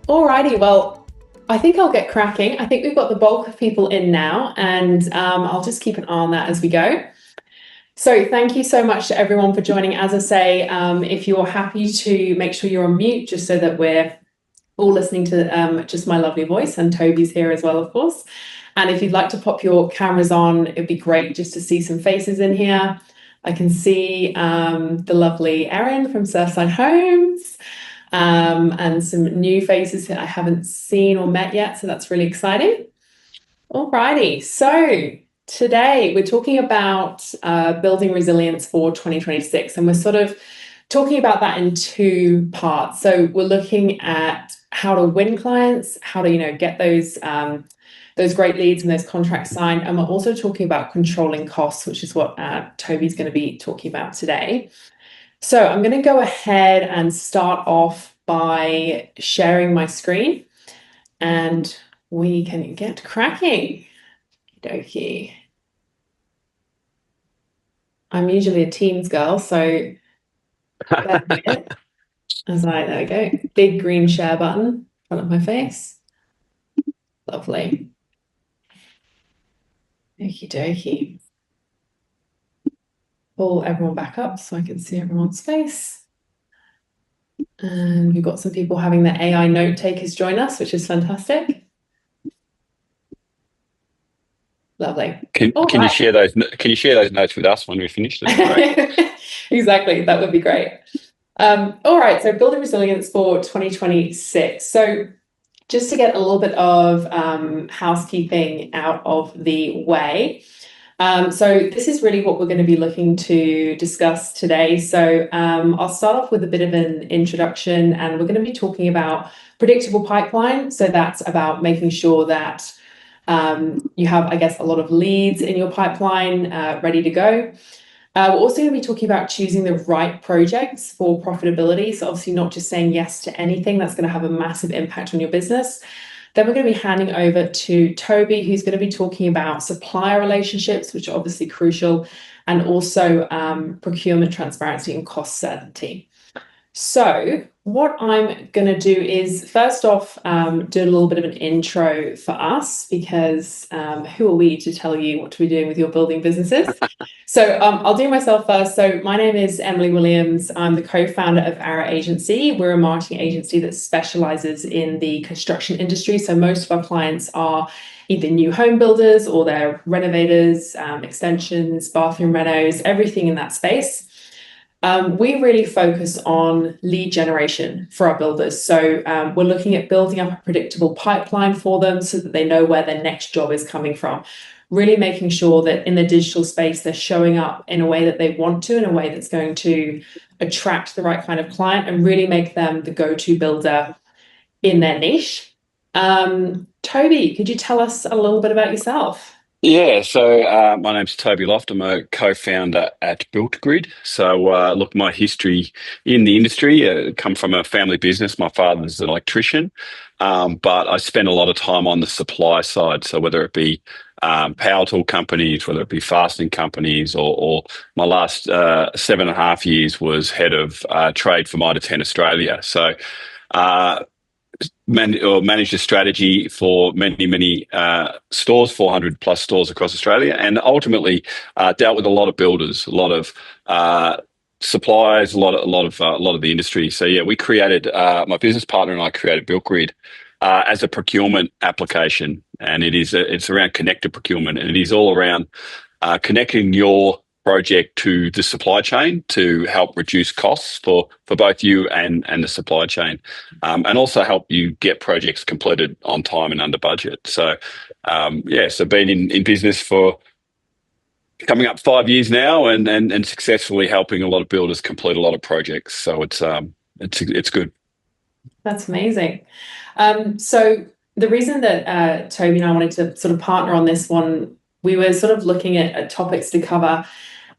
Alrighty, well, I think I'll get cracking. I think we've got the bulk of people in now, and I'll just keep an eye on that as we go. So thank you so much to everyone for joining. As I say, if you're happy to make sure you're on mute, just so that we're all listening to just my lovely voice, and Toby's here as well, of course. And if you'd like to pop your cameras on, it'd be great just to see some faces in here. I can see the lovely Erin from Surfside Homes, and some new faces that I haven't seen or met yet, so that's really exciting. Alrighty, so today we're talking about building resilience for 2026, and we're sort of talking about that in two parts. So we're looking at how to win clients, how to get those great leads and those contracts signed, and we're also talking about controlling costs, which is what Toby's going to be talking about today. So I'm going to go ahead and start off by sharing my screen, and we can get cracking. Okie. I'm usually a Teams girl, so there we go. Big green share button in front of my face. Lovely. Okie dokie. Pull everyone back up so I can see everyone's face. And we've got some people having their AI note takers join us, which is fantastic. Lovely. Can you share those? Can you share those notes with us when we finish? Exactly, that would be great. All right, so building resilience for 2026. So just to get a little bit of housekeeping out of the way. So this is really what we're going to be looking to discuss today. So I'll start off with a bit of an introduction, and we're going to be talking about predictable pipeline. So that's about making sure that you have, I guess, a lot of leads in your pipeline ready to go. We're also going to be talking about choosing the right projects for profitability. So obviously not just saying yes to anything that's going to have a massive impact on your business. Then we're going to be handing over to Toby, who's going to be talking about supplier relationships, which are obviously crucial, and also procurement transparency and cost certainty. So what I'm going to do is first off do a little bit of an intro for us, because who are we to tell you what to be doing with your building businesses? So I'll do myself first. So my name is Emily Williams. I'm the co-founder of our agency. We're a marketing agency that specializes in the construction industry. So most of our clients are either new home builders or they're renovators, extensions, bathroom renos, everything in that space. We really focus on lead generation for our builders. So we're looking at building up a predictable pipeline for them so that they know where their next job is coming from. Really making sure that in the digital space, they're showing up in a way that they want to, in a way that's going to attract the right kind of client and really make them the go-to builder in their niche. Toby, could you tell us a little bit about yourself? Yeah, so my name's Toby Loft. I'm a co-founder at BuiltGrid. So look, my history in the industry come from a family business. My father's an electrician, but I spent a lot of time on the supply side. So whether it be power tool companies, whether it be fastening companies, or my last 7.5 years was head of trade for Mitre 10 Australia. So managed a strategy for many stores, 400 plus stores across Australia, and ultimately dealt with a lot of builders, a lot of suppliers, a lot of the industry. So yeah, we created my business partner and I created BuiltGrid as a procurement application, and it's around connected procurement, and it is all around connecting your project to the supply chain to help reduce costs for both you and the supply chain, and also help you get projects completed on time and under budget. So so been in business for coming up 5 years now, and successfulully helping a lot of builders complete a lot of projects. So it's good. That's amazing. So the reason that Toby and I wanted to sort of partner on this one, we were sort of looking at topics to cover,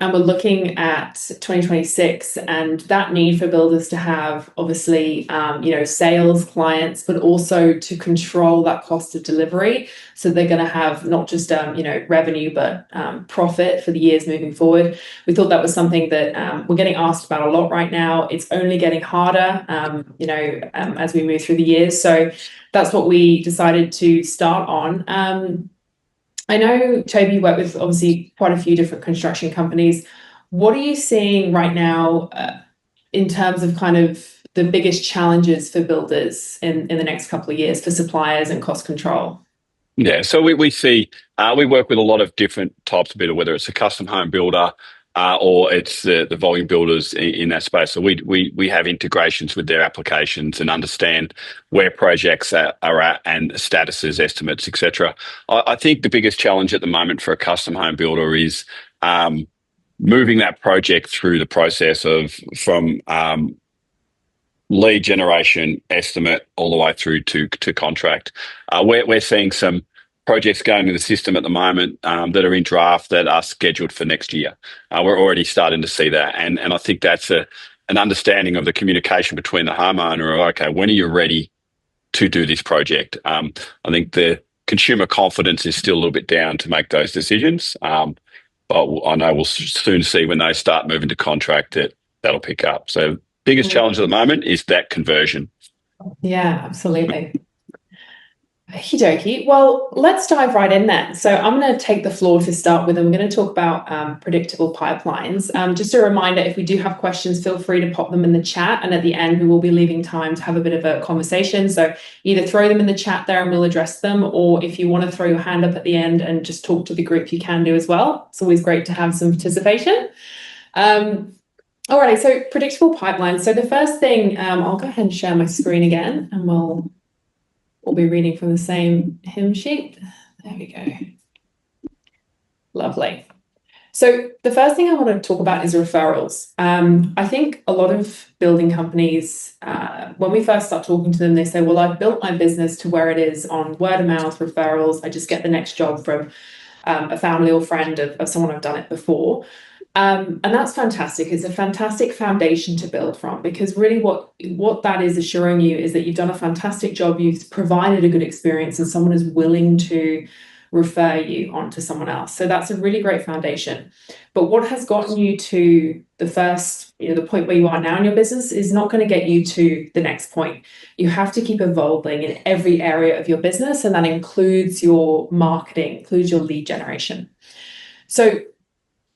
and we're looking at 2026 and that need for builders to have obviously sales clients, but also to control that cost of delivery, so they're going to have not just revenue but profit for the years moving forward. We thought that was something that we're getting asked about a lot right now. It's only getting harder as we move through the years, so that's what we decided to start on. I know, Toby, you work with obviously quite a few different construction companies. What are you seeing right now in terms of kind of the biggest challenges for builders in the next couple of years for suppliers and cost control? Yeah, so we see we work with a lot of different types of builder, whether it's a custom home builder or it's the volume builders in that space. So we have integrations with their applications and understand where projects are at and statuses, estimates, etc. I think the biggest challenge at the moment for a custom home builder is moving that project through the process of from lead generation, estimate, all the way through to contract. We're seeing some projects going in the system at the moment that are in draft that are scheduled for next year. We're already starting to see that, and I think that's an understanding of the communication between the homeowner. Okay, when are you ready to do this project? I think the consumer confidence is still a little bit down to make those decisions, but I know we'll soon see when they start moving to contract that that'll pick up. So biggest challenge at the moment is that conversion. Yeah, absolutely. Okie dokie. Well, let's dive right in then. So I'm going to take the floor to start with. I'm going to talk about predictable pipelines. Just a reminder, if we do have questions, feel free to pop them in the chat. And at the end, we will be leaving time to have a bit of a conversation. So either throw them in the chat there and we'll address them, or if you want to throw your hand up at the end and just talk to the group, you can do as well. It's always great to have some participation. Alrighty, so predictable pipelines. So the first thing, I'll go ahead and share my screen again and we'll be reading from the same hymn sheet. There we go. Lovely. So the first thing I want to talk about is referrals. I think a lot of building companies, when we first start talking to them, they say, well, I've built my business to where it is on word of mouth referrals. I just get the next job from a family or friend of someone I've done it before. And that's fantastic. It's a fantastic foundation to build from, because really what that is assuring you is that you've done a fantastic job, you've provided a good experience, and someone is willing to refer you on to someone else. So that's a really great foundation. But what has gotten you to the first, the point where you are now in your business is not going to get you to the next point. You have to keep evolving in every area of your business, and that includes your marketing, includes your lead generation. So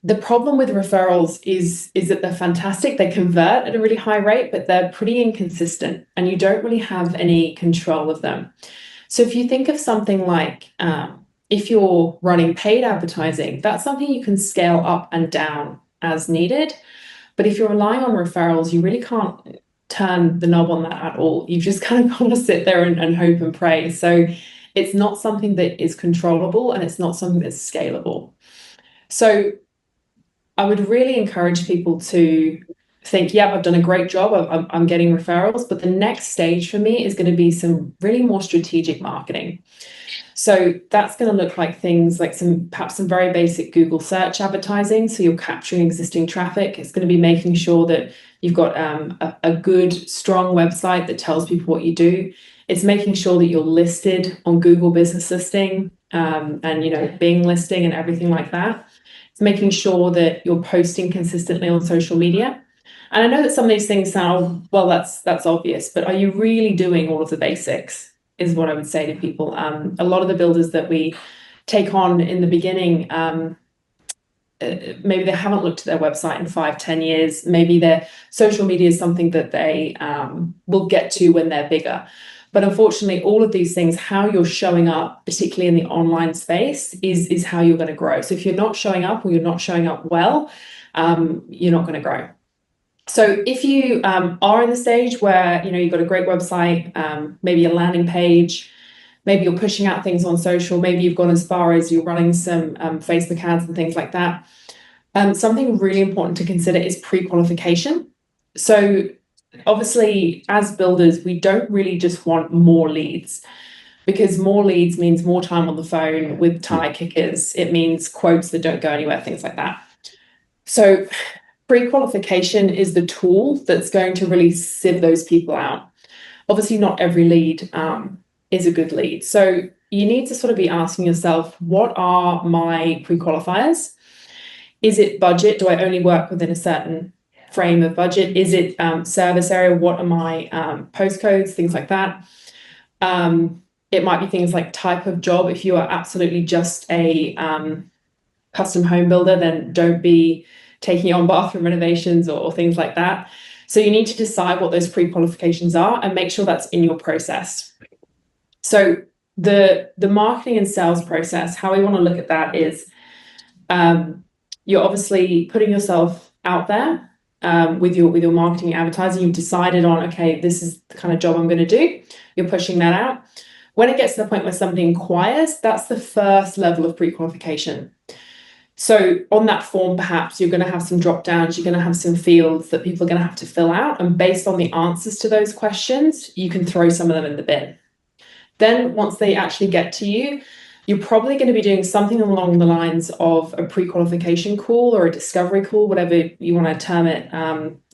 the problem with referrals is that they're fantastic. They convert at a really high rate, but they're pretty inconsistent and you don't really have any control of them. So if you think of something like, if you're running paid advertising, that's something you can scale up and down as needed. But if you're relying on referrals, you really can't turn the knob on that at all. You've just kind of got to sit there and hope and pray. So it's not something that is controllable and it's not something that's scalable. So I would really encourage people to think, yeah, I've done a great job. I'm getting referrals, but the next stage for me is going to be some really more strategic marketing. So that's going to look like things like perhaps some very basic Google search advertising. So you're capturing existing traffic. It's going to be making sure that you've got a good, strong website that tells people what you do. It's making sure that you're listed on Google Business Listing and Bing listing and everything like that. It's making sure that you're posting consistently on social media. And I know that some of these things sound, well, that's obvious, but are you really doing all of the basics is what I would say to people. A lot of the builders that we take on in the beginning, maybe they haven't looked at their website in 5-10 years. Maybe their social media is something that they will get to when they're bigger. But unfortunately, all of these things, how you're showing up, particularly in the online space, is how you're going to grow. So if you're not showing up or you're not showing up well, you're not going to grow. So if you are in the stage where you've got a great website, maybe a landing page, maybe you're pushing out things on social, maybe you've gone as far as you're running some Facebook ads and things like that, something really important to consider is pre-qualification. So obviously, as builders, we don't really just want more leads, because more leads means more time on the phone with tire kickers. It means quotes that don't go anywhere, things like that. So pre-qualification is the tool that's going to really sieve those people out. Obviously, not every lead is a good lead. So you need to sort of be asking yourself, what are my pre-qualifiers? Is it budget? Do I only work within a certain frame of budget? Is it service area? What are my postcodes? Things like that. It might be things like type of job. If you are absolutely just a custom home builder, then don't be taking on bathroom renovations or things like that. So you need to decide what those pre-qualifications are and make sure that's in your process. So the marketing and sales process, how we want to look at that is you're obviously putting yourself out there with your marketing and advertising. You've decided on, okay, this is the kind of job I'm going to do. You're pushing that out. When it gets to the point where somebody inquires, that's the first level of pre-qualification. So on that form, perhaps you're going to have some drop downs, you're going to have some fields that people are going to have to fill out. And based on the answers to those questions, you can throw some of them in the bin. Then once they actually get to you, you're probably going to be doing something along the lines of a pre-qualification call or a discovery call, whatever you want to term it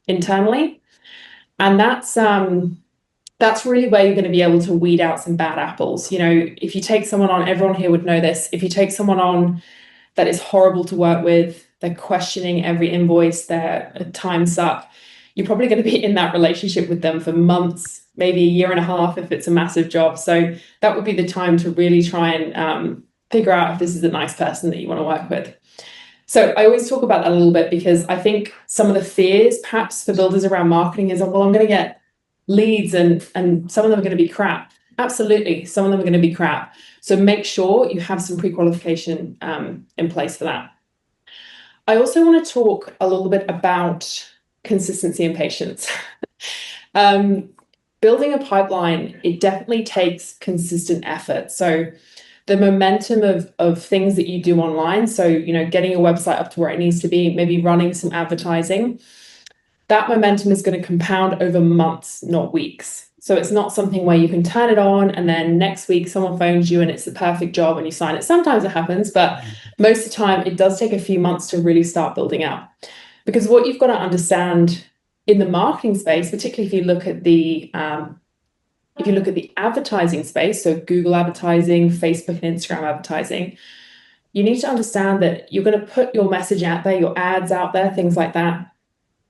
internally. And that's really where you're going to be able to weed out some bad apples. You know, if you take someone on, everyone here would know this, if you take someone on that is horrible to work with, they're questioning every invoice, they're a time suck, you're probably going to be in that relationship with them for months, maybe a year and a half if it's a massive job. So that would be the time to really try and figure out if this is a nice person that you want to work with. So I always talk about that a little bit because I think some of the fears perhaps for builders around marketing is, well, I'm going to get leads and some of them are going to be crap. Absolutely, some of them are going to be crap. So make sure you have some pre-qualification in place for that. I also want to talk a little bit about consistency and patience. Building a pipeline, it definitely takes consistent effort. So the momentum of things that you do online, so, you know, getting your website up to where it needs to be, maybe running some advertising, that momentum is going to compound over months, not weeks. So it's not something where you can turn it on and then next week someone phones you and it's the perfect job and you sign it. Sometimes it happens, but most of the time it does take a few months to really start building out. Because what you've got to understand in the marketing space, particularly if you look at the advertising space, so Google advertising, Facebook and Instagram advertising, you need to understand that you're going to put your message out there, your ads out there, things like that.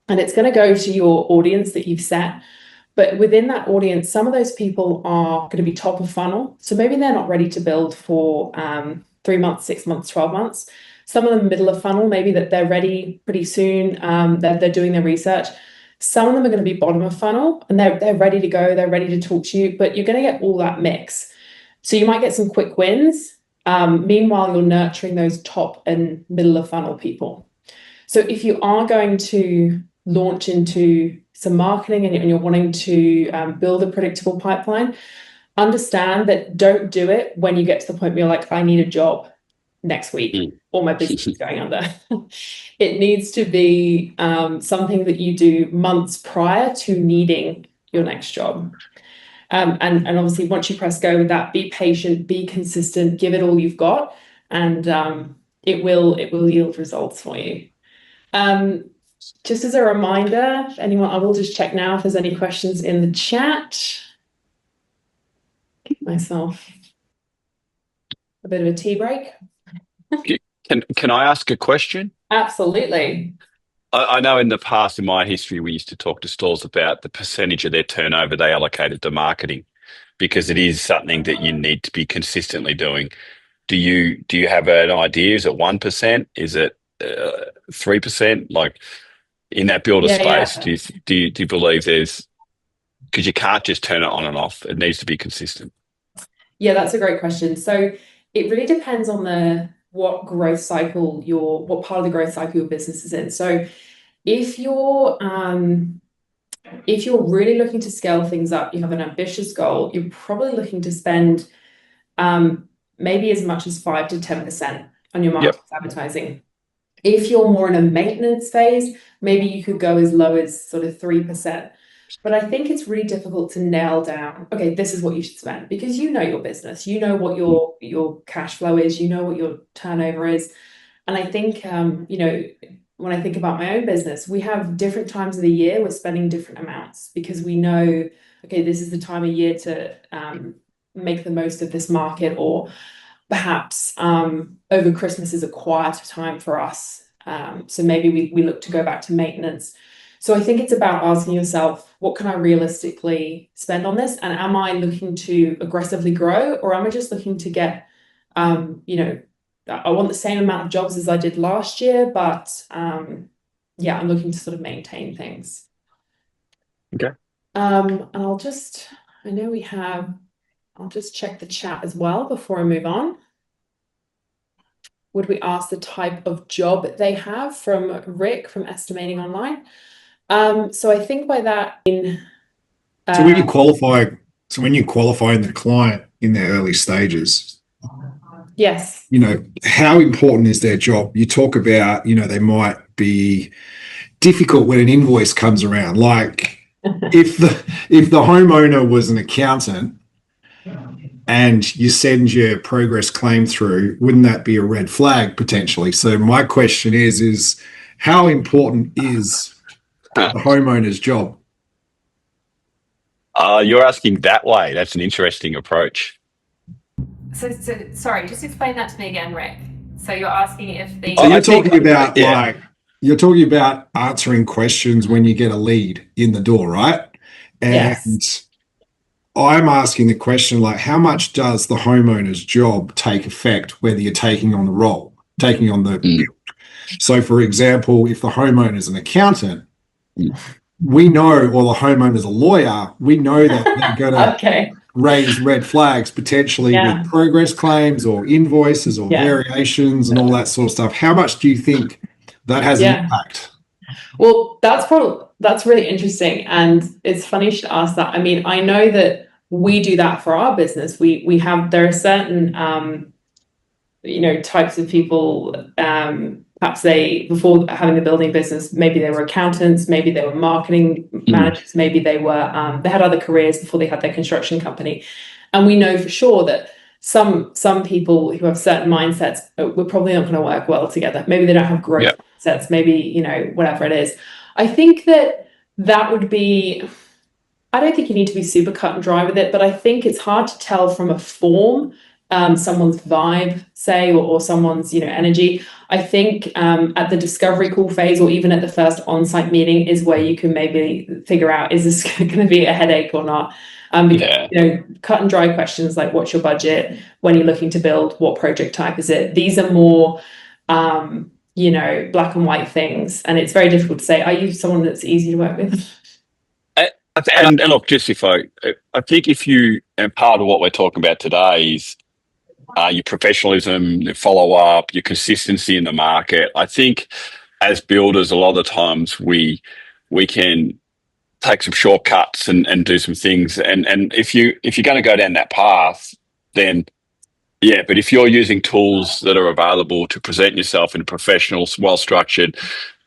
And it's going to go to your audience that you've set. But within that audience, some of those people are going to be top of funnel. So maybe they're not ready to build for 3 months, 6 months, 12 months. Some of them middle of funnel, maybe that they're ready pretty soon, that they're doing their research. Some of them are going to be bottom of funnel and they're ready to go, they're ready to talk to you, but you're going to get all that mix. So you might get some quick wins. Meanwhile, you're nurturing those top and middle of funnel people. So if you are going to launch into some marketing and you're wanting to build a predictable pipeline, understand that don't do it when you get to the point where you're like, I need a job next week or my business is going under. It needs to be something that you do months prior to needing your next job. And obviously once you press go with that, be patient, be consistent, give it all you've got, and it will yield results for you. Just as a reminder, anyone, I will just check now if there's any questions in the chat. Give myself a bit of a tea break. Can I ask a question? Absolutely. I know in the past, in my history, we used to talk to stores about the percentage of their turnover they allocated to marketing, because it is something that you need to be consistently doing. Do you have an idea? Is it 1%? Is it 3%? Like in that builder space, Yeah. do you believe there's, because you can't just turn it on and off. It needs to be consistent. Yeah, that's a great question. So it really depends on what part of the growth cycle your business is in. So if you're really looking to scale things up, you have an ambitious goal, you're probably looking to spend maybe as much as 5 to 10% on your marketing advertising. If you're more in a maintenance phase, maybe you could go as low as sort of 3%. But I think it's really difficult to nail down, okay, this is what you should spend, because you know your business, you know what your cash flow is, you know what your turnover is. And I think, when I think about my own business, we have different times of the year we're spending different amounts because we know, okay, this is the time of year to make the most of this market, or perhaps over Christmas is a quieter time for us. So maybe we look to go back to maintenance. So I think it's about asking yourself, what can I realistically spend on this? And am I looking to aggressively grow, or am I just looking to get, you know, I want the same amount of jobs as I did last year, but yeah, I'm looking to sort of maintain things. Okay. And I know we have, I'll just check the chat as well before I move on. Would we ask the type of job they have, from Rick from Estimating Online? So I think by that in So when you qualify, so when you're qualifying the client in their early stages, yes, you know, how important is their job? You talk about, you know, they might be difficult when an invoice comes around. Like if the homeowner was an accountant and you send your progress claim through, wouldn't that be a red flag potentially? So my question is how important is the homeowner's job? You're asking that way. That's an interesting approach. So sorry, just explain that to me again, Rick. So you're asking if the So I you're think, talking about yeah, you're talking about answering questions when you get a lead in the door, right? yes, And I'm asking the question like, how much does the homeowner's job take effect whether you're taking on the role, taking on the mm, build? So, for example, if the homeowner's an accountant, mm, we know, or the homeowner's a lawyer, we know that they're going to okay, raise red flags potentially with yeah, progress claims or invoices or yeah, variations and all that sort of stuff. How much do you think that has an yeah. impact? Well, that's really interesting, and it's funny you should ask that. I mean, I know that we do that for our business. We have, there are certain you know, types of people, perhaps they, before having the building business, maybe they were accountants, maybe they were marketing mm, managers, maybe they were they had other careers before they had their construction company. And we know for sure that some people who have certain mindsets, we're probably not going to work well together. Maybe they don't have yeah. growth mindsets, maybe, you know, whatever it is. I think that would be, I don't think you need to be super cut and dry with it, but I think it's hard to tell from a form, someone's vibe, say, or someone's, you know, energy. I think at the discovery call phase, or even at the first on-site meeting, is where you can maybe figure out, is this going to be a headache or not? Because, Yeah. you know, cut and dry questions like, what's your budget? When you're looking to build, what project type is it? These are more, you know, black and white things, and it's very difficult to say, are you someone that's easy to work with? And look, just if I think if you, and part of what we're talking about today is your professionalism, your follow up, your consistency in the market. I think as builders, a lot of the times we can take some shortcuts and do some things. And if you're going to go down that path, then yeah. But if you're using tools that are available to present yourself in a professional, well structured,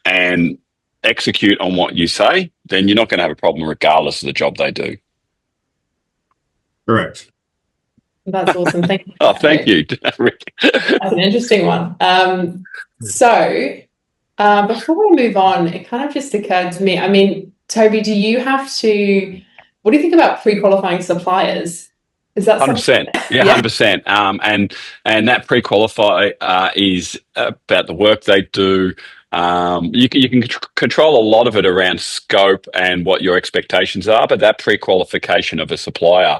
and execute on what you say, then you're not going to have a problem regardless of the job they do. Correct. That's awesome. Thank you for Oh, that, thank Rick. you, Rick. That's an interesting one. So before we move on, it kind of just occurred to me. I mean, Toby, do you have to? What do you think about pre-qualifying suppliers? Is that something? 100%. Yeah, Yeah. 100%. And that pre-qualify is about the work they do. You can control a lot of it around scope and what your expectations are, but that pre-qualification of a supplier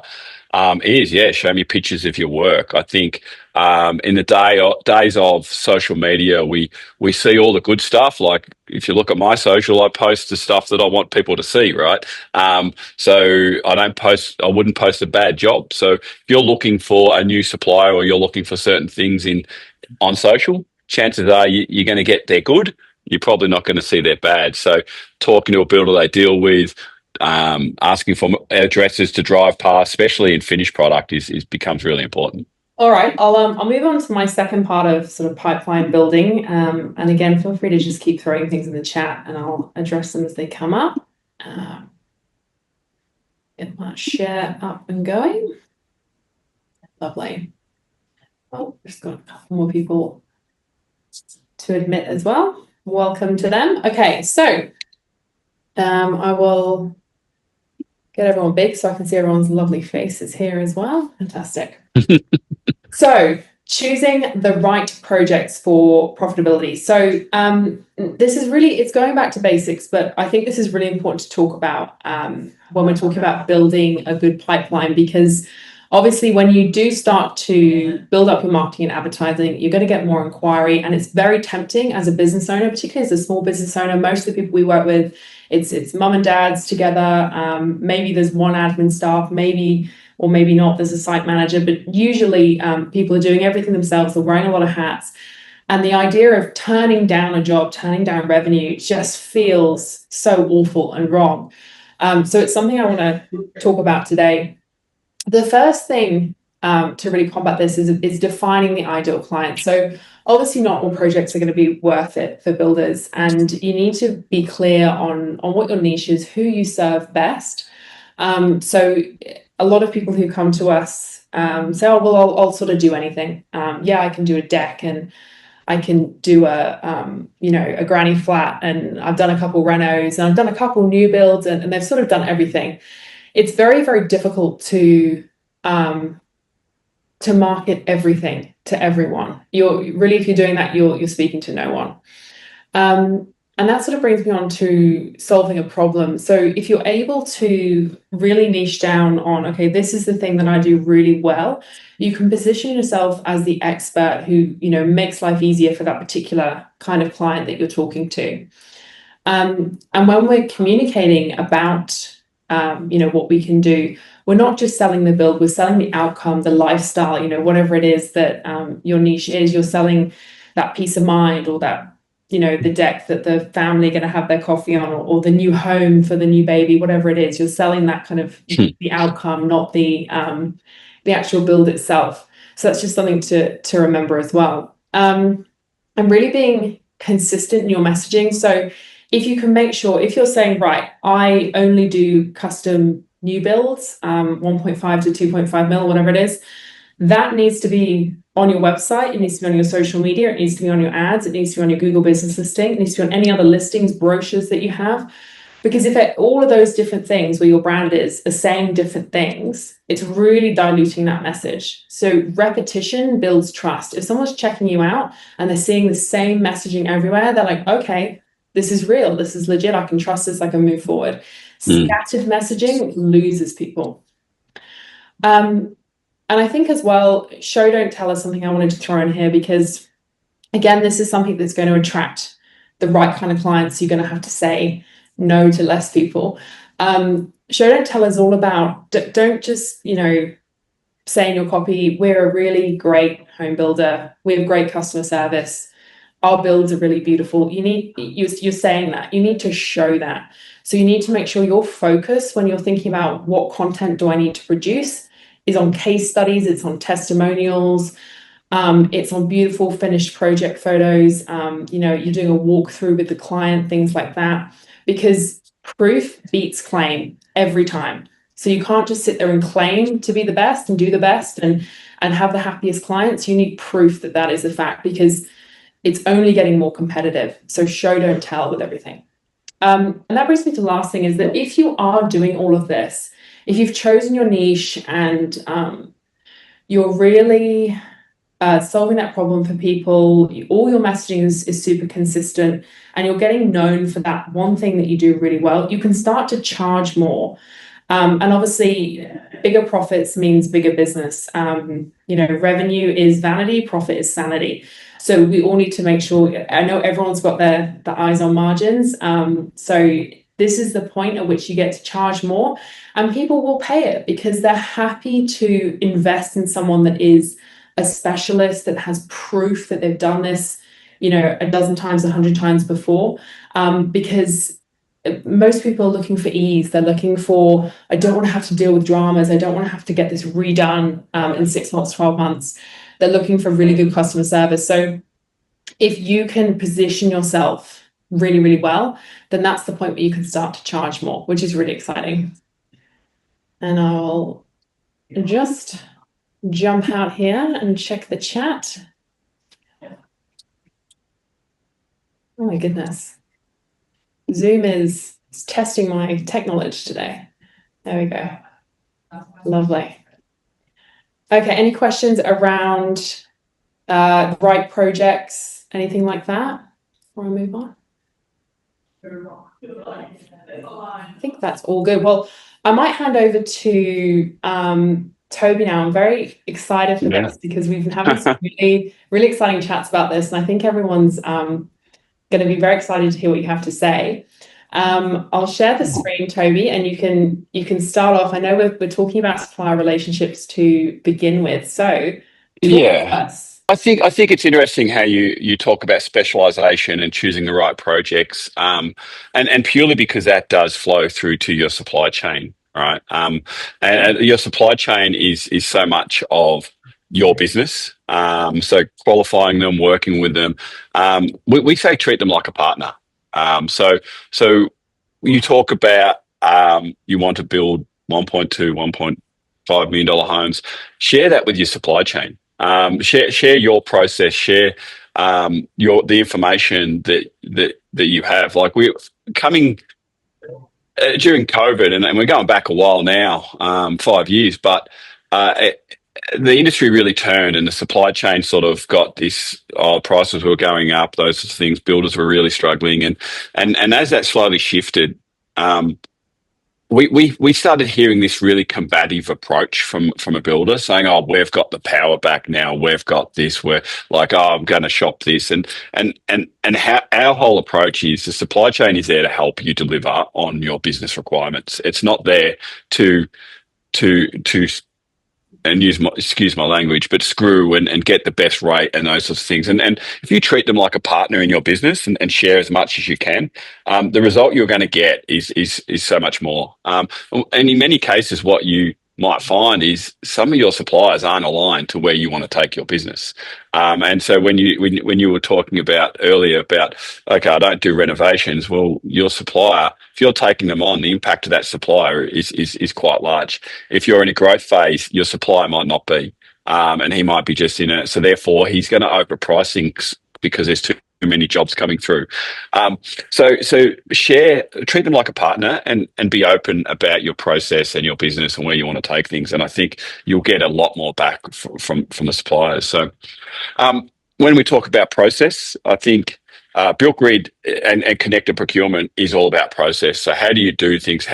is, yeah, show me pictures of your work. I think in the days of social media, we see all the good stuff. Like if you look at my social, I post the stuff that I want people to see, right? So I wouldn't post a bad job. So if you're looking for a new supplier or you're looking for certain things on social, chances are you're going to get their good. You're probably not going to see their bad. So talking to a builder they deal with, asking for addresses to drive past, especially in finished product, is becomes really important. All right. I'll move on to my second part of sort of pipeline building. And again, feel free to just keep throwing things in the chat, and I'll address them as they come up. Get that share up and going. Lovely. Oh, just got a couple more people to admit as well. welcome to them. Okay, so I will get everyone big so I can see everyone's lovely faces here as well. Fantastic. So choosing the right projects for profitability. So this is really, it's going back to basics, but I think this is really important to talk about when we're talking about building a good pipeline, because obviously when you do start to build up your marketing and advertising, you're going to get more inquiry, and it's very tempting as a business owner, particularly as a small business owner. Most of the people we work with, it's mum and dads together. Maybe there's one admin staff, maybe or maybe not, there's a site manager, but usually people are doing everything themselves, they're wearing a lot of hats. And the idea of turning down a job, turning down revenue just feels so awful and wrong. So it's something I want to talk about today. The first thing to really combat this is defining the ideal client. So obviously not all projects are going to be worth it for builders, and you need to be clear on what your niche is, who you serve best. So a lot of people who come to us say, oh, well, I'll sort of do anything. Yeah, I can do a deck, and I can do a granny flat, and I've done a couple renos, and I've done a couple new builds, and they've sort of done everything. It's very, very difficult to market everything to everyone. If you're doing that, you're speaking to no one. And that sort of brings me on to solving a problem. So if you're able to really niche down on, okay, this is the thing that I do really well, you can position yourself as the expert who, makes life easier for that particular kind of client that you're talking to. And when we're communicating about, what we can do, we're not just selling the build, we're selling the outcome, the lifestyle, whatever it is that your niche is. You're selling that peace of mind, or that, the deck that the family are going to have their coffee on, or the new home for the new baby, whatever it is. You're selling that kind of the outcome, not the actual build itself. So that's just something to remember as well. And really being consistent in your messaging. So if you can make sure, if you're saying, right, I only do custom new builds, 1.5 to 2.5 mil, whatever it is, that needs to be on your website, it needs to be on your social media, it needs to be on your ads, it needs to be on your Google business listing, it needs to be on any other listings, brochures that you have. Because if all of those different things where your brand is are saying different things, it's really diluting that message. So repetition builds trust. If someone's checking you out and they're seeing the same messaging everywhere, they're like, okay, this is real, this is legit, I can trust this, I can move forward. Scattered messaging loses people. And I think as well, show don't tell is something I wanted to throw in here, because again, this is something that's going to attract the right kind of clients. You're going to have to say no to less people. Show don't tell is all about, don't just, say in your copy, we're a really great home builder, we have great customer service, our builds are really beautiful. You're saying that, you need to show that. So you need to make sure your focus when you're thinking about what content do I need to produce is on case studies, it's on testimonials, it's on beautiful finished project photos. You're doing a walkthrough with the client, things like that, because proof beats claim every time. So you can't just sit there and claim to be the best and do the best and have the happiest clients. You need proof that that is a fact, because it's only getting more competitive. So show, don't tell with everything. And that brings me to the last thing, is that if you are doing all of this, if you've chosen your niche and you're really solving that problem for people, all your messaging is super consistent, and you're getting known for that one thing that you do really well, you can start to charge more. And obviously, bigger profits means bigger business. Revenue is vanity, profit is sanity. So we all need to make sure, I know everyone's got their eyes on margins. So this is the point at which you get to charge more, and people will pay it because they're happy to invest in someone that is a specialist, that has proof that they've done this, a dozen times, 100 times before. Because most people are looking for ease. They're looking for, I don't want to have to deal with dramas. I don't want to have to get this redone in 6 months, 12 months. They're looking for really good customer service. So if you can position yourself really, really well, then that's the point where you can start to charge more, which is really exciting. And I'll just jump out here and check the chat. Oh my goodness. Zoom is testing my tech knowledge today. There we go. Lovely. Okay, any questions around right projects, anything like that before I move on? I think that's all good. Well, I might hand over to Toby now. I'm very excited for this because we've been having some really, really exciting chats about this, and I think everyone's going to be very excited to hear what you have to say. I'll share the screen, Toby, and you can start off. I know we're talking about supplier relationships to begin with, so talk to us. I think it's interesting how you talk about specialization and choosing the right projects, and purely because that does flow through to your supply chain, right? And your supply chain is so much of your business. So qualifying them, working with them, we say treat them like a partner. So you talk about you want to build 1.2, $1.5 million homes. Share that with your supply chain. Share your process. Share the information that you have. Like we're coming during COVID, and we're going back a while now, 5 years, but the industry really turned, and the supply chain sort of got this. Prices were going up; those sorts of things. Builders were really struggling, and as that slowly shifted. We started hearing this really combative approach from a builder saying, "Oh, we've got the power back now. We've got this. We're like, oh, I'm going to shop this." And how our whole approach is the supply chain is there to help you deliver on your business requirements. It's not there to and excuse my language, but screw and get the best rate and those sorts of things. And if you treat them like a partner in your business and share as much as you can, the result you're going to get is so much more. And in many cases, what you might find is some of your suppliers aren't aligned to where you want to take your business. And so when you were talking about earlier about, okay, I don't do renovations. Well, your supplier, if you're taking them on, the impact of that supplier is quite large. If you're in a growth phase, your supplier might not be, and he might be just in it. So therefore, he's going to overprice things because there's too many jobs coming through. So treat them like a partner and be open about your process and your business and where you want to take things. And I think you'll get a lot more back from the suppliers. So when we talk about process, I think Built Grid and connected procurement is all about process. So how do you do things?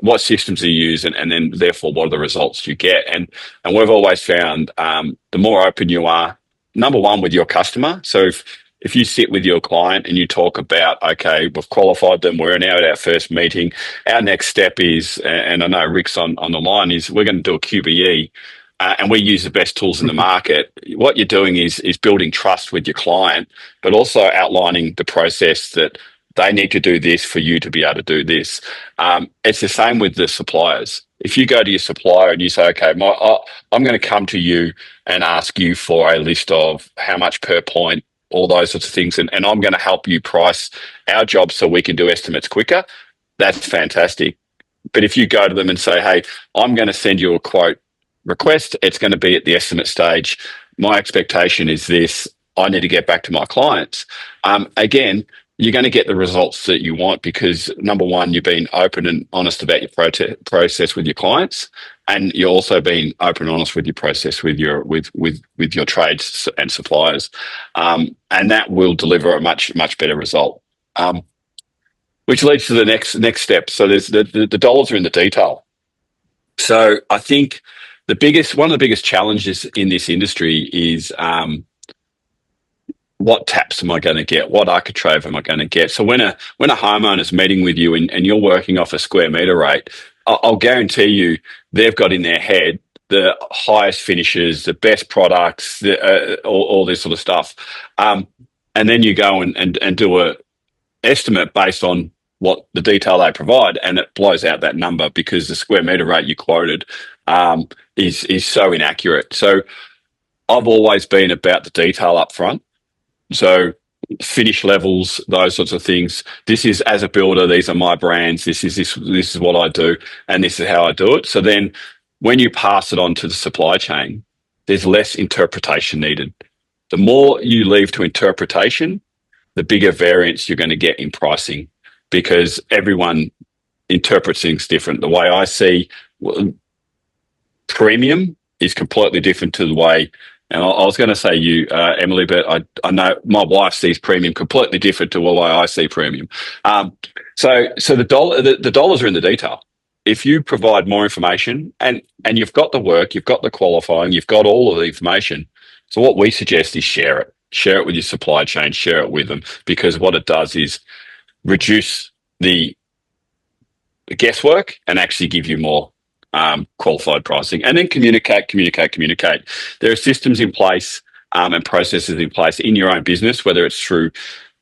What systems do you use? And then therefore, what are the results you get? And we've always found the more open you are, number one, with your customer. So if you sit with your client and you talk about, okay, we've qualified them, we're now at our first meeting, our next step is, and I know Rick's on the line, is we're going to do a QBE. And we use the best tools in the market. What you're doing is building trust with your client, but also outlining the process that they need to do this for you to be able to do this. It's the same with the suppliers. If you go to your supplier and you say, okay, I'm going to come to you and ask you for a list of how much per point, all those sorts of things, and I'm going to help you price our job so we can do estimates quicker, that's fantastic. But if you go to them and say, hey, I'm going to send you a quote request, it's going to be at the estimate stage. My expectation is this. I need to get back to my clients. Again, you're going to get the results that you want because number one, you've been open and honest about your process with your clients, and you're also being open and honest with your process with your trades and suppliers, and that will deliver a much better result. Which leads to the next step. So there's the dollars are in the detail. So I think one of the biggest challenges in this industry is what taps am I going to get? What architrave am I going to get? So when a homeowner's meeting with you and you're working off a square meter rate, I'll guarantee you they've got in their head the highest finishes, the best products, all this sort of stuff. And then you go and do a estimate based on what the detail they provide, and it blows out that number because the square meter rate you quoted is so inaccurate. So I've always been about the detail up front. So finish levels, those sorts of things. This is, as a builder, these are my brands. This is what I do, and this is how I do it. So then when you pass it on to the supply chain, there's less interpretation needed. The more you leave to interpretation, the bigger variance you're going to get in pricing, because everyone interprets things different. The way I see premium is completely different to the way, and I was going to say you, Emily, but I know my wife sees premium completely different to the way I see premium. So the dollars are in the detail. If you provide more information and you've got the work, you've got the qualifying, you've got all of the information. So what we suggest is share it. Share it with your supply chain, share it with them, because what it does is reduce the guesswork and actually give you more qualified pricing. And then communicate. There are systems in place and processes in place in your own business, whether it's through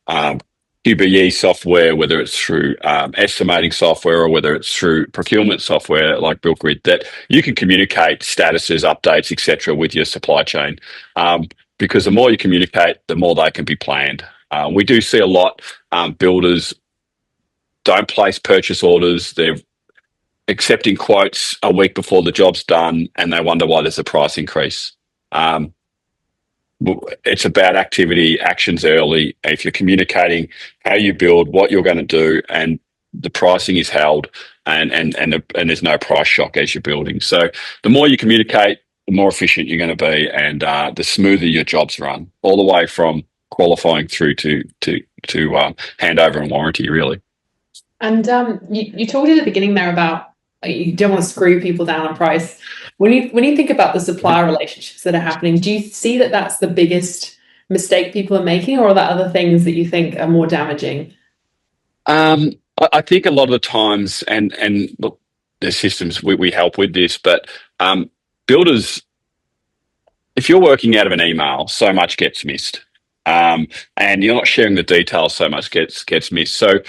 QBE software, whether it's through estimating software, or whether it's through procurement software like BuiltGrid, that you can communicate statuses, updates, etc., with your supply chain. Because the more you communicate, the more they can be planned. We do see a lot builders don't place purchase orders. They're accepting quotes a week before the job's done, and they wonder why there's a price increase. It's about activity, actions early. If you're communicating how you build, what you're going to do, and the pricing is held, and there's no price shock as you're building. So the more you communicate, the more efficient you're going to be, and the smoother your jobs run, all the way from qualifying through to handover and warranty, really. And you talked at the beginning there about you don't want to screw people down on price. When you think about the supplier relationships that are happening, do you see that that's the biggest mistake people are making, or are there other things that you think are more damaging? I think a lot of the times, and look, there's systems we help with this, but builders, if you're working out of an email, so much gets missed, and you're not sharing the details, so much gets missed. So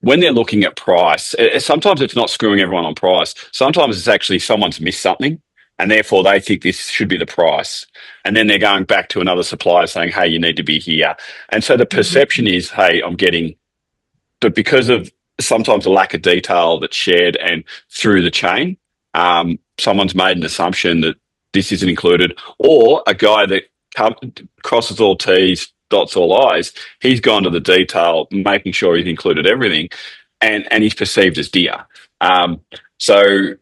when they're looking at price, sometimes it's not screwing everyone on price. Sometimes it's actually someone's missed something, and therefore they think this should be the price. And then they're going back to another supplier saying, hey, you need to be here. And so the perception is, hey, I'm getting, but because of sometimes a lack of detail that's shared and through the chain, someone's made an assumption that this isn't included, or a guy that crosses all T's, dots all I's, he's gone to the detail, making sure he's included everything, and he's perceived as dear. So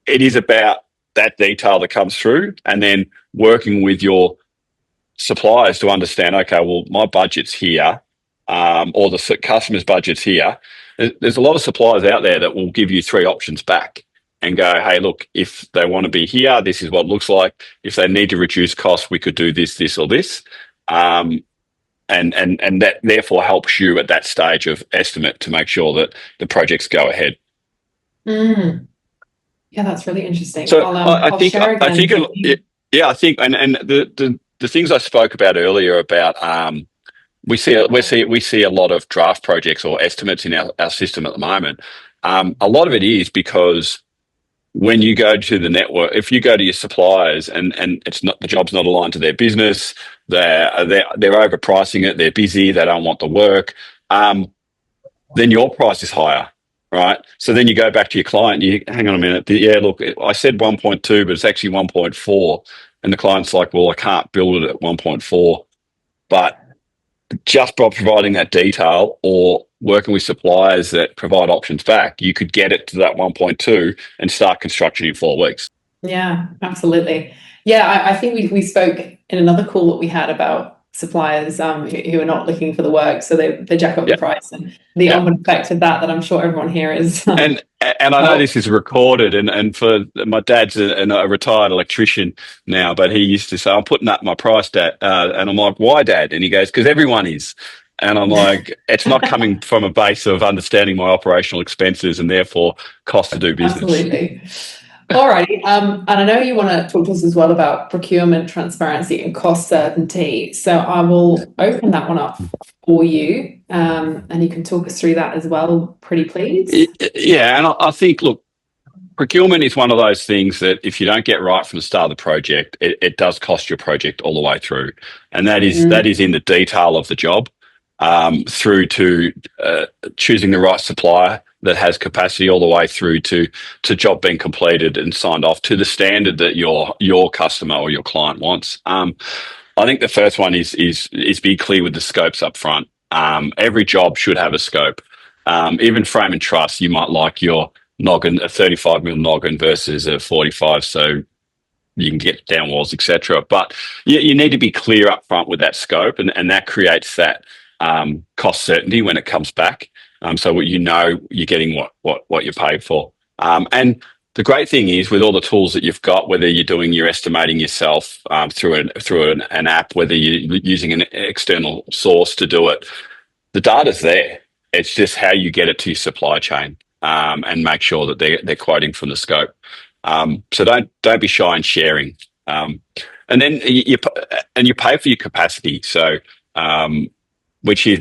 it is about that detail that comes through, and then working with your suppliers to understand, okay, well, my budget's here, or the customer's budget's here. There's a lot of suppliers out there that will give you 3 options back and go, hey, look, if they want to be here, this is what it looks like. If they need to reduce costs, we could do this, this, or this. And that therefore helps you at that stage of estimate to make sure that the projects go ahead. Yeah, that's really interesting. So I think, and the things I spoke about earlier about we see a lot of draft projects or estimates in our system at the moment. A lot of it is because when you go to the network, if you go to your suppliers and it's not, the job's not aligned to their business, they're overpricing it, they're busy, they don't want the work, then your price is higher, right? So then you go back to your client, you hang on a minute, yeah, look, I said 1.2, but it's actually 1.4, and the client's like, well, I can't build it at 1.4, but just by providing that detail or working with suppliers that provide options back, you could get it to that 1.2 and start construction in 4 weeks. Yeah, absolutely. Yeah, I think we spoke in another call that we had about suppliers who are not looking for the work, so they jack up the price, and the onward effect of that I'm sure everyone here is. And I know this is recorded, and for my dad's a retired electrician now, but he used to say, I'm putting up my price, Dad, and I'm like, why, Dad? And he goes, because everyone is. And I'm like, it's not coming from a base of understanding my operational expenses and therefore cost to do business. Absolutely. All righty. And I know you want to talk to us as well about procurement transparency and cost certainty. So I will open that one up for you, and you can talk us through that as well, pretty please. Yeah, and I think, look, procurement is one of those things that if you don't get right from the start of the project, it does cost your project all the way through. And that is in the detail of the job. Through to choosing the right supplier that has capacity, all the way through to job being completed and signed off to the standard that your customer or your client wants. I think the first one is be clear with the scopes up front. Every job should have a scope. Even frame and truss, you might like your noggin, a 35 mil noggin versus a 45, so you can get down walls, etc. But you need to be clear up front with that scope, and that creates that cost certainty when it comes back. So you're getting what you paid for. And the great thing is, with all the tools that you've got, whether you're doing your estimating yourself through an app, whether you're using an external source to do it, the data's there. It's just how you get it to your supply chain and make sure that they're quoting from the scope. So don't be shy in sharing. And then you pay for your capacity. So which is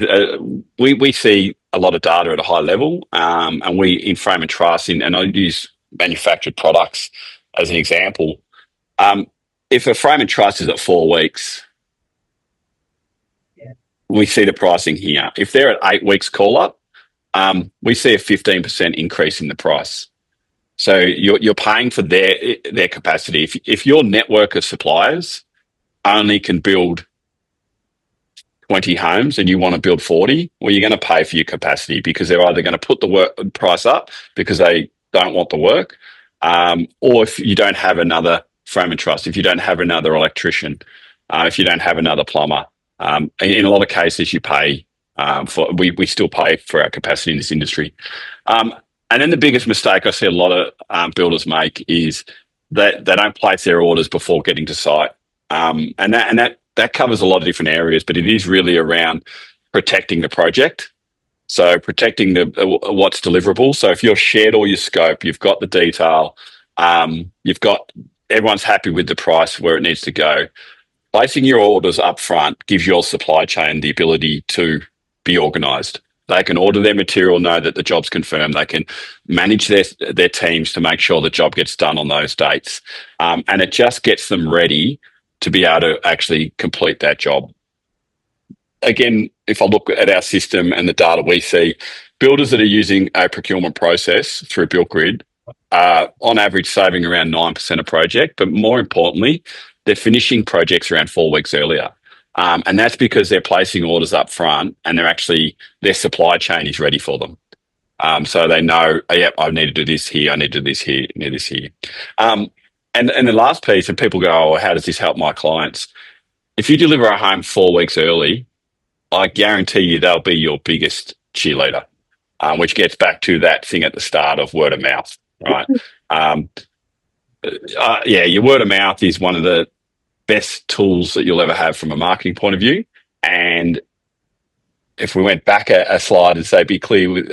we see a lot of data at a high level, and we in frame and truss and I use manufactured products as an example. If a frame and truss is at 4 weeks, we see the pricing here. If they're at 8 weeks call up, we see a 15% increase in the price. So you're paying for their capacity. If your network of suppliers only can build 20 homes and you want to build 40, well, you're going to pay for your capacity, because they're either going to put the work price up because they don't want the work, or if you don't have another frame and truss, if you don't have another electrician, if you don't have another plumber. In a lot of cases, you pay we still pay for our capacity in this industry. And then the biggest mistake I see a lot of builders make is that they don't place their orders before getting to site. And that covers a lot of different areas, but it is really around protecting the project. So protecting what's deliverable. So if you've shared all your scope, you've got the detail, everyone's happy with the price where it needs to go. Placing your orders up front gives your supply chain the ability to be organised. They can order their material, know that the job's confirmed. They can manage their teams to make sure the job gets done on those dates. And it just gets them ready to be able to actually complete that job. Again, if I look at our system and the data we see, builders that are using a procurement process through BuiltGrid are on average saving around 9% a project, but more importantly, they're finishing projects around 4 weeks earlier. And that's because they're placing orders up front and their supply chain is ready for them. So they know, oh, yeah, I need to do this here, I need to do this here, I need this here. And the last piece, and people go, oh, how does this help my clients? If you deliver a home 4 weeks early, I guarantee you they'll be your biggest cheerleader, which gets back to that thing at the start of word of mouth, right? Your word of mouth is one of the best tools that you'll ever have from a marketing point of view. And if we went back a slide and say, be clear with,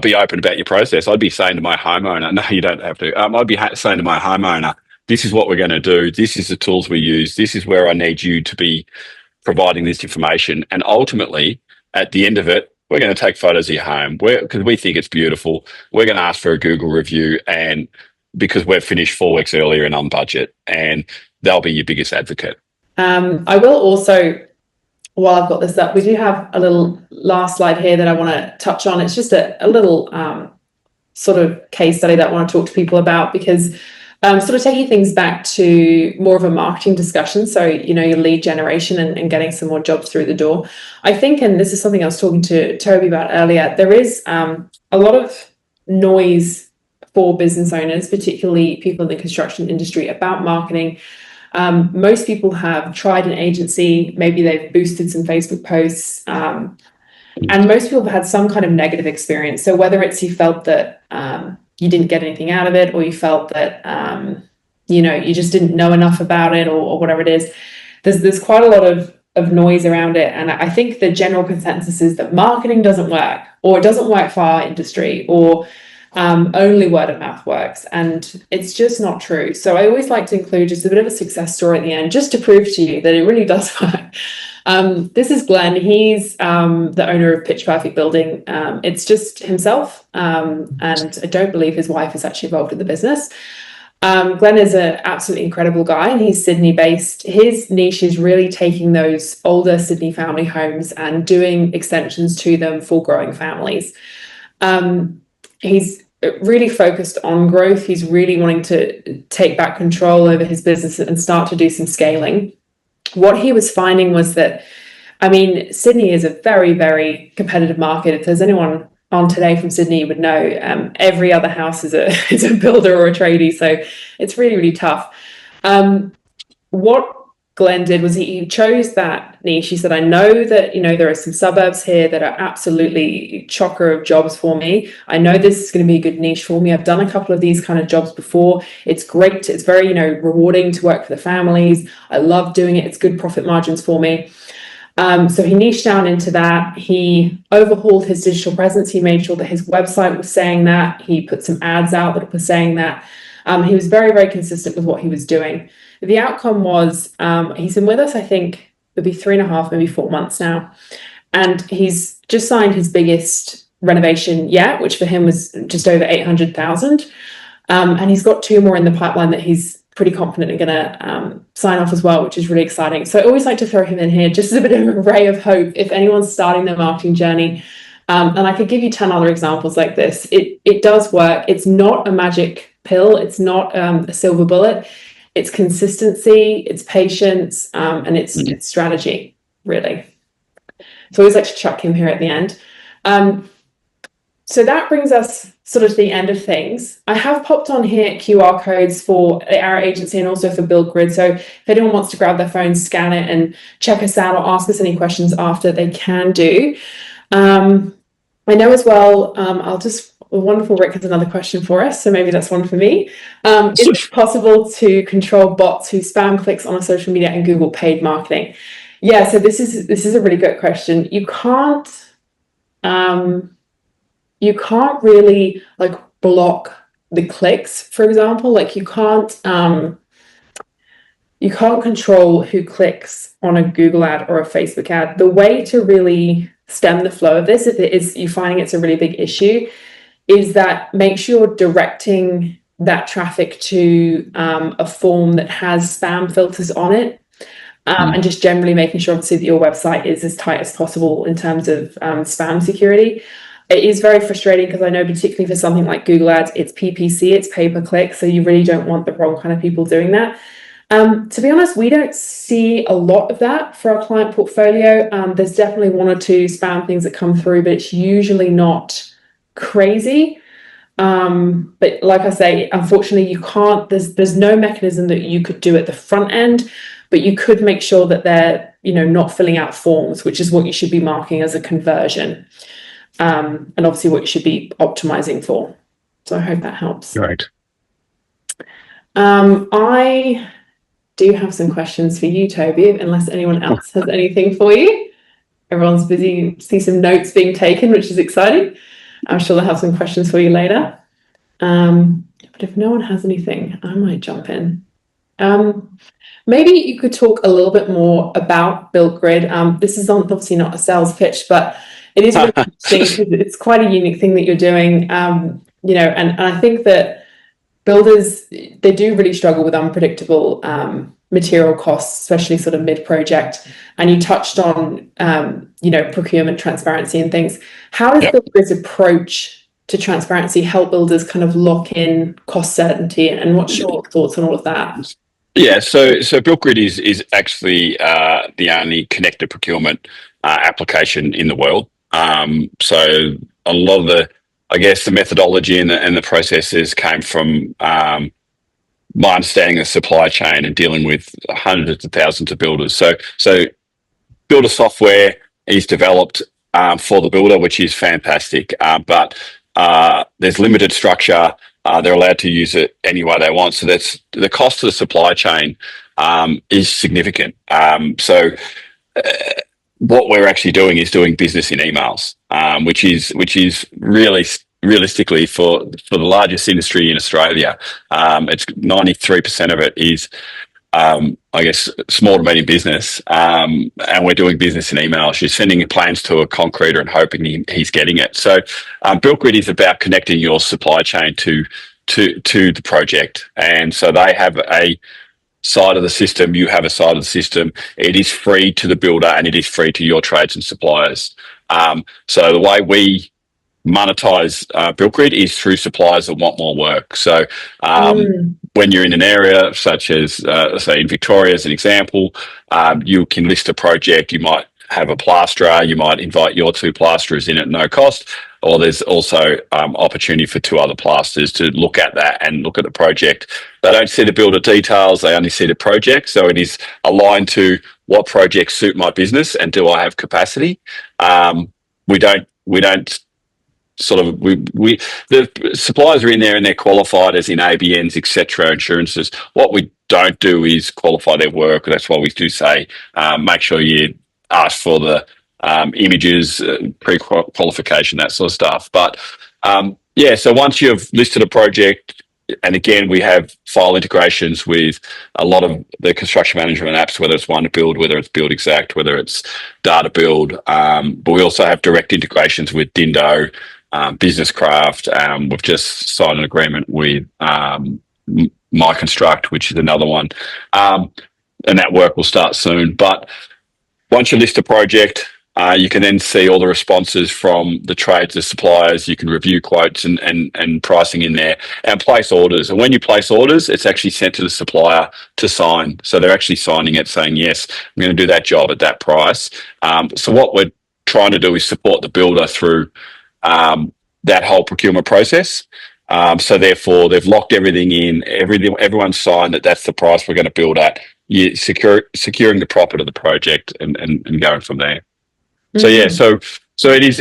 be open about your process, I'd be saying to my homeowner, no, you don't have to. I'd be saying to my homeowner, this is what we're going to do. This is the tools we use. This is where I need you to be providing this information. And ultimately, at the end of it, we're going to take photos of your home because we think it's beautiful. We're going to ask for a Google review, and because we've finished 4 weeks earlier and on budget, and they'll be your biggest advocate. I will also, while I've got this up, we do have a little last slide here that I want to touch on. It's just a little sort of case study that I want to talk to people about, because sort of taking things back to more of a marketing discussion. So, your lead generation and getting some more jobs through the door. I think, and this is something I was talking to Toby about earlier, there is a lot of noise for business owners, particularly people in the construction industry, about marketing. Most people have tried an agency, maybe they've boosted some Facebook posts, and most people have had some kind of negative experience. So whether it's you felt that you didn't get anything out of it, or you felt that you just didn't know enough about it, or whatever it is, there's quite a lot of noise around it. And I think the general consensus is that marketing doesn't work, or it doesn't work for our industry, or only word of mouth works, and it's just not true. So I always like to include just a bit of a success story at the end, just to prove to you that it really does work. This is Glenn. He's the owner of Pitch Perfect Building. It's just himself, and I don't believe his wife is actually involved in the business. Glenn is an absolutely incredible guy, and he's Sydney based. His niche is really taking those older Sydney family homes and doing extensions to them for growing families. He's really focused on growth. He's really wanting to take back control over his business and start to do some scaling. what he was finding was that, I mean, Sydney is a very, very competitive market. If there's anyone on today from Sydney, you would know every other house is a is a builder or a tradie, so it's really, really tough. What Glenn did was he chose that niche. He said, I know that, you know, there are some suburbs here that are absolutely chocker of jobs for me. I know this is going to be a good niche for me. I've done a couple of these kind of jobs before. It's great. It's very, you know, rewarding to work for the families. I love doing it. It's good profit margins for me. So he niched down into that. He overhauled his digital presence. He made sure that his website was saying that. He put some ads out that were saying that. He was very, very consistent with what he was doing. The outcome was he's been with us, I think, it'll be 3.5, maybe 4 months now. And he's just signed his biggest renovation yet, which for him was just over 800,000. And he's got 2 more in the pipeline that he's pretty confident are going to sign off as well, which is really exciting. So I always like to throw him in here just as a bit of a ray of hope if anyone's starting their marketing journey. And I could give you 10 other examples like this. It does work. It's not a magic pill. It's not a silver bullet. It's consistency, it's patience, and it's strategy, really. So I always like to chuck him here at the end. So that brings us sort of to the end of things. I have popped on here QR codes for our agency and also for BuildGrid. So if anyone wants to grab their phone, scan it and check us out or ask us any questions after, they can do. I know as well, wonderful Rick has another question for us, so maybe that's one for me. Is it possible to control bots who spam clicks on a social media and Google paid marketing? Yeah, so this is a really good question. You can't really like block the clicks, for example. Like you can't control who clicks on a Google ad or a Facebook ad. The way to really stem the flow of this, if it is you finding it's a really big issue, is that make sure you're directing that traffic to a form that has spam filters on it, and just generally making sure obviously that your website is as tight as possible in terms of spam security. It is very frustrating because I know particularly for something like Google Ads, it's PPC, it's pay-per-click, so you really don't want the wrong kind of people doing that. To be honest, we don't see a lot of that for our client portfolio. There's definitely 1 or 2 spam things that come through, but it's usually not crazy. But like I say, unfortunately you can't, there's no mechanism that you could do at the front end, but you could make sure that they're, you know, not filling out forms, which is what you should be marking as a conversion, and obviously what you should be optimizing for. So I hope that helps. Right. I do have some questions for you, Toby, unless anyone else has anything for you. Everyone's busy. See some notes being taken, which is exciting. I'm sure they'll have some questions for you later. But if no one has anything, I might jump in. Maybe you could talk a little bit more about BuildGrid. This is obviously not a sales pitch, but it is really interesting because it's quite a unique thing that you're doing. You know, and I think that builders, they do really struggle with unpredictable material costs, especially sort of mid-project. And you touched on, you know, procurement transparency and things. How does BuildGrid's approach to transparency help builders kind of lock in cost certainty? And what's your thoughts on all of that? Yeah, so BuildGrid is actually the only connected procurement application in the world. So a lot of the methodology and the processes came from my understanding of supply chain and dealing with hundreds of thousands of builders. So builder software is developed for the builder, which is fantastic. But there's limited structure. They're allowed to use it any way they want. So that's the cost of the supply chain is significant. What we're actually doing is doing business in emails, which is really realistically for the largest industry in Australia. It's 93% of it is small to medium business, and we're doing business in emails. You're sending plans to a concreter and hoping he's getting it. So BuildGrid is about connecting your supply chain to the project, and so they have a side of the system, you have a side of the system. It is free to the builder and it is free to your trades and suppliers. So the way we monetize BuiltGrid is through suppliers that want more work. So Mm. when you're in an area such as, say, in Victoria, as an example, you can list a project. You might have a plasterer. You might invite your two plasterers in at no cost. Or there's also opportunity for two other plasters to look at that and look at the project. They don't see the builder details. They only see the project. So it is aligned to what projects suit my business and do I have capacity. We don't sort of we the suppliers are in there and they're qualified as in ABNs, etc., insurances. What we don't do is qualify their work. That's why we do say make sure you ask for the images, pre-qualification, that sort of stuff. But yeah, so once you've listed a project, and again, we have file integrations with a lot of the construction management apps, whether it's One to Build, whether it's Build Exact, whether it's Data Build. But we also have direct integrations with Dindo, Businesscraft. We've just signed an agreement with MyConstruct, which is another one. And that work will start soon. But once you list a project, you can then see all the responses from the trades, the suppliers. You can review quotes and pricing in there and place orders. And when you place orders, it's actually sent to the supplier to sign. So they're actually signing it saying, yes, I'm going to do that job at that price. So what we're trying to do is support the builder through that whole procurement process. So therefore, they've locked everything in. Everyone's signed that that's the price we're going to build at. You securing the profit of the project and going from there. So yeah, so it is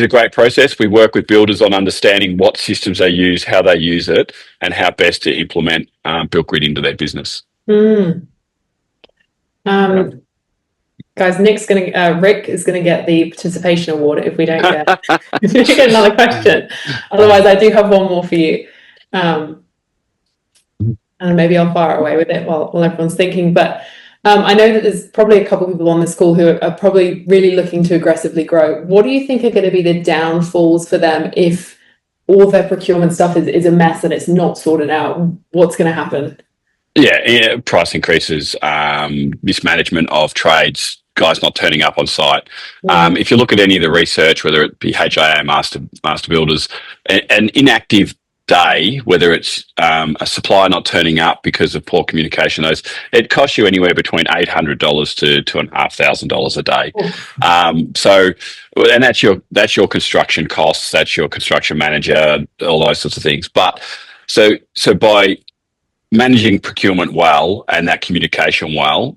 a great process. We work with builders on understanding what systems they use, how they use it, and how best to implement BuiltGrid into their business. Guys, Rick is gonna get the participation award if we don't get if we don't get another question. Otherwise, I do have one more for you, and maybe I'll fire away with it while everyone's thinking. But I know that there's probably a couple of people on this call who are probably really looking to aggressively grow. What do you think are going to be the downfalls for them if all of their procurement stuff is a mess and it's not sorted out? What's going to happen? Yeah, price increases, mismanagement of trades, guys not turning up on site. If you look at any of the research, whether it be HIA, master builders, an inactive day, whether it's a supplier not turning up because of poor communication, it costs you anywhere between $800 to $2,500 a day. So, and that's your construction costs, that's your construction manager, all those sorts of things. But so by managing procurement well and that communication well,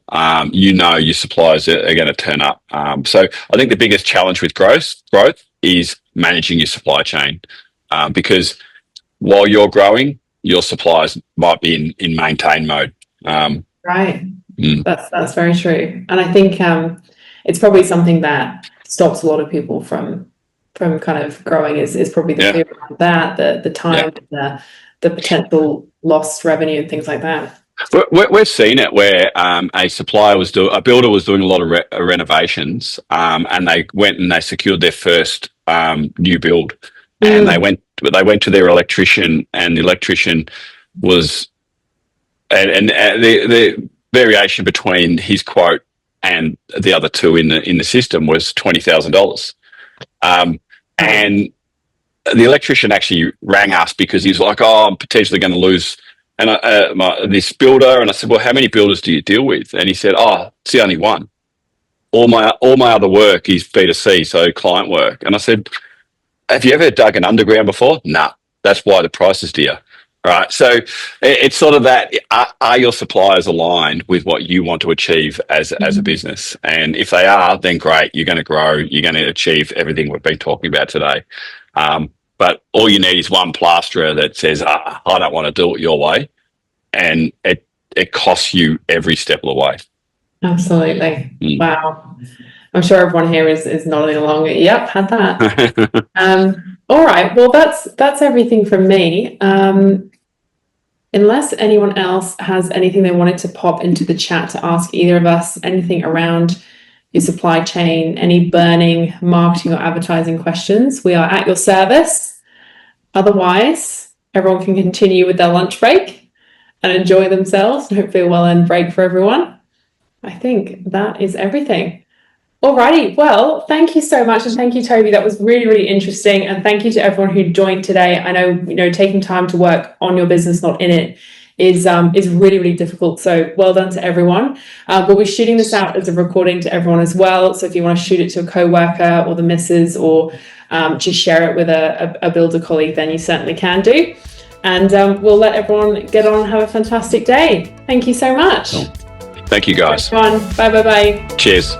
your suppliers are going to turn up. So I think the biggest challenge with growth is managing your supply chain, because while you're growing, your suppliers might be in maintain mode. Right. That's very true. And I think it's probably something that stops a lot of people from kind of growing is probably the fear around that, the time, the potential lost revenue and things like that. We've seen it where a builder was doing a lot of renovations, and they went and they secured their first new build, and they went to their electrician, and the electrician was, and the variation between his quote and the other two in the system was $20,000, and the electrician actually rang us because he's like, "Oh, I'm potentially going to lose." And this builder, and I said, "Well, how many builders do you deal with?" And he said, "Oh, it's the only one. All my other work is B2C, so client work." And I said, "Have you ever dug an underground before?" "Nah, that's why the price is dear." Right. So it's sort of that, are your suppliers aligned with what you want to achieve as a business? And if they are, then great, you're going to grow, you're going to achieve everything we've been talking about today. But all you need is one plasterer that says, I don't want to do it your way. And it costs you every step of the way. Absolutely. Wow. I'm sure everyone here is nodding along. Yep, had that. All right. Well, that's everything from me. Unless anyone else has anything they wanted to pop into the chat to ask either of us, anything around your supply chain, any burning marketing or advertising questions, we are at your service. Otherwise, everyone can continue with their lunch break and enjoy themselves, and hopefully a well-earned break for everyone. I think that is everything. Alrighty, well, thank you so much, and thank you, Toby. That was really, really interesting, and thank you to everyone who joined today. I know, taking time to work on your business, not in it, is really, really difficult. So well done to everyone. We'll be shooting this out as a recording to everyone as well. So if you want to shoot it to a co-worker or the missus, or just share it with a builder colleague, then you certainly can do. And we'll let everyone get on and have a fantastic day. Thank you so much. Thank you, guys. Bye, bye, bye. Cheers.